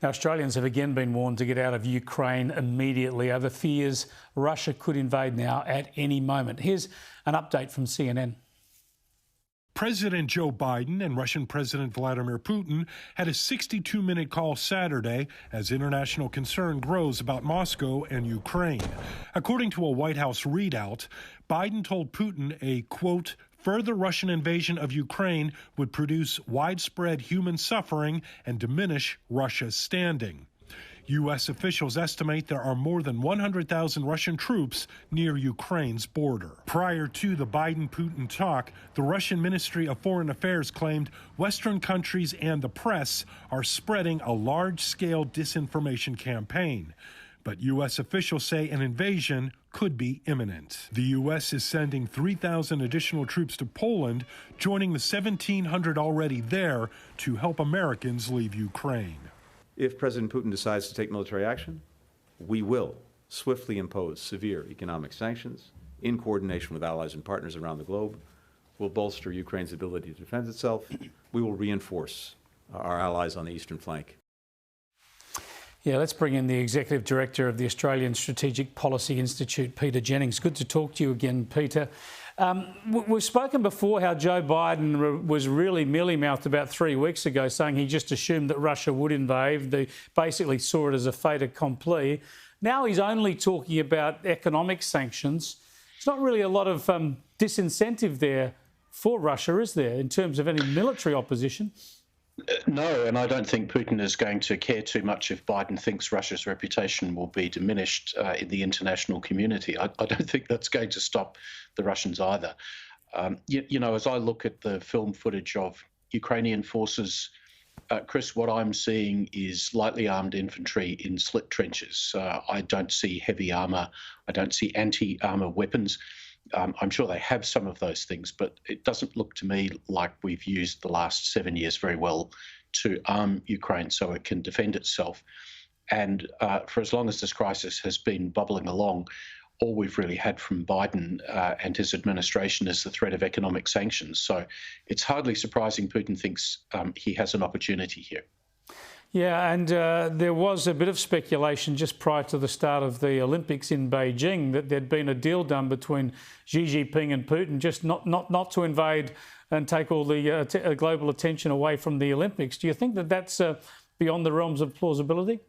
Now, Australians have again been warned to get out of Ukraine immediately over fears Russia could invade now at any moment. Here's an update from CNN. President Joe Biden and Russian President Vladimir Putin had a 62-minute call Saturday as international concern grows about Moscow and Ukraine. According to a White House readout, Biden told Putin a, quote, further Russian invasion of Ukraine would produce widespread human suffering and diminish Russia's standing. U.S. officials estimate there are more than 100,000 Russian troops near Ukraine's border. Prior to the Biden-Putin talk, the Russian Ministry of Foreign Affairs claimed Western countries and the press are spreading a large-scale disinformation campaign. But U.S. officials say an invasion could be imminent. The U.S. is sending 3,000 additional troops to Poland, joining the 1,700 already there to help Americans leave Ukraine. If President Putin decides to take military action, we will swiftly impose severe economic sanctions in coordination with allies and partners around the globe. We'll bolster Ukraine's ability to defend itself. We will reinforce our allies on the eastern flank. Yeah, let's bring in the Executive Director of the Australian Strategic Policy Institute, Peter Jennings. Good to talk to you again, Peter. We've spoken before how Joe Biden was really mealy-mouthed about 3 weeks ago, saying he just assumed that Russia would invade. They basically saw it as a fait accompli. Now he's only talking about economic sanctions. There's not really a lot of disincentive there for Russia, is there, in terms of any military opposition? No, and I don't think Putin is going to care too much if Biden thinks Russia's reputation will be diminished in the international community. I don't think that's going to stop the Russians either. You know, as I look at the film footage of Ukrainian forces, Chris, what I'm seeing is lightly armed infantry in slit trenches. I don't see heavy armour. I don't see anti-armour weapons. I'm sure they have some of those things, but it doesn't look to me like we've used the last 7 years very well to arm Ukraine so it can defend itself. And for as long as this crisis has been bubbling along, all we've really had from Biden and his administration is the threat of economic sanctions. So it's hardly surprising Putin thinks he has an opportunity here. Yeah, and there was a bit of speculation just prior to the start of the Olympics in Beijing that there'd been a deal done between Xi Jinping and Putin just not to invade and take all the global attention away from the Olympics. Do you think that that's beyond the realms of plausibility?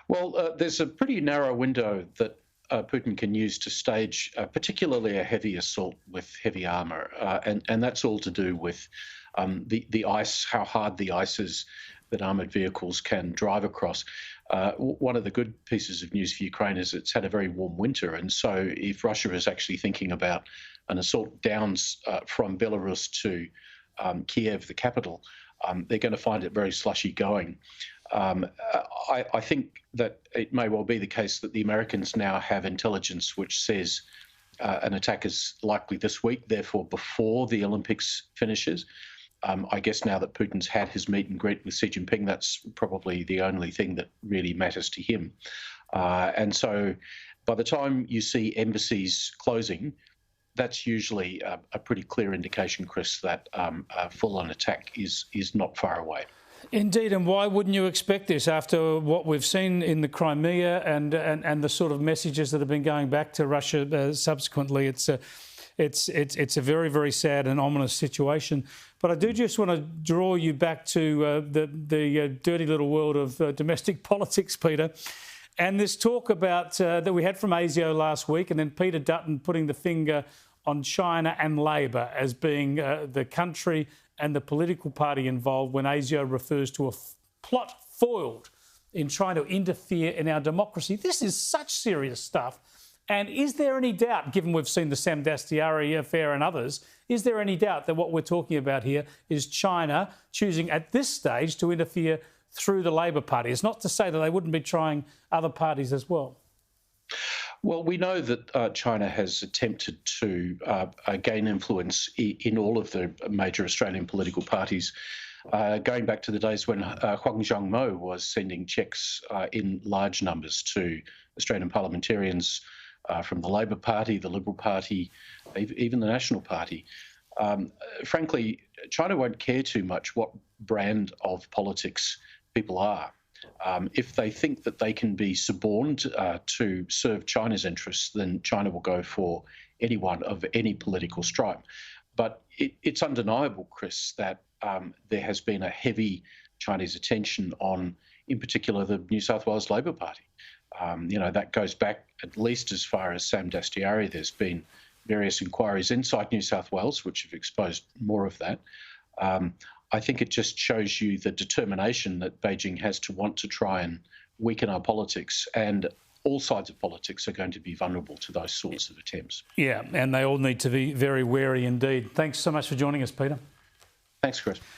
Well, there's a pretty narrow window that Putin can use to stage particularly a heavy assault with heavy armour, and that's all to do with the ice, how hard the ice is that armoured vehicles can drive across. One of the good pieces of news for Ukraine is it's had a very warm winter, and so if Russia is actually thinking about an assault down from Belarus to Kiev, the capital, they're going to find it very slushy going. I think that it may well be the case that the Americans now have intelligence which says an attack is likely this week, therefore before the Olympics finishes. I guess now that Putin's had his meet and greet with Xi Jinping, that's probably the only thing that really matters to him. And so by the time you see embassies closing, that's usually a pretty clear indication, Chris, that a full-on attack is not far away. Indeed, and why wouldn't you expect this after what we've seen in the Crimea and the sort of messages that have been going back to Russia subsequently? It's a very, very sad and ominous situation. But I do just want to draw you back to the dirty little world of domestic politics, Peter. And this talk about that we had from ASIO last week, and then Peter Dutton putting the finger on China and Labor as being the country and the political party involved when ASIO refers to a plot foiled in trying to interfere in our democracy. This is such serious stuff. And is there any doubt, given we've seen the Sam Dastyari affair and others, is there any doubt that what we're talking about here is China choosing at this stage to interfere through the Labor Party? It's not to say that they wouldn't be trying other parties as well. Well, we know that China has attempted to gain influence in all of the major Australian political parties, going back to the days when Huang Zhangmo was sending cheques in large numbers to Australian parliamentarians from the Labor Party, the Liberal Party, even the National Party. Frankly, China won't care too much what brand of politics people are. If they think that they can be suborned to serve China's interests, then China will go for anyone of any political stripe. But it's undeniable, Chris, that there has been a heavy Chinese attention on, in particular, the New South Wales Labor Party. That goes back at least as far as Sam Dastyari. There's been various inquiries inside New South Wales which have exposed more of that. I think it just shows you the determination that Beijing has to want to try and weaken our politics, and all sides of politics are going to be vulnerable to those sorts of attempts. Yeah, and they all need to be very wary indeed. Thanks so much for joining us, Peter. Thanks, Chris.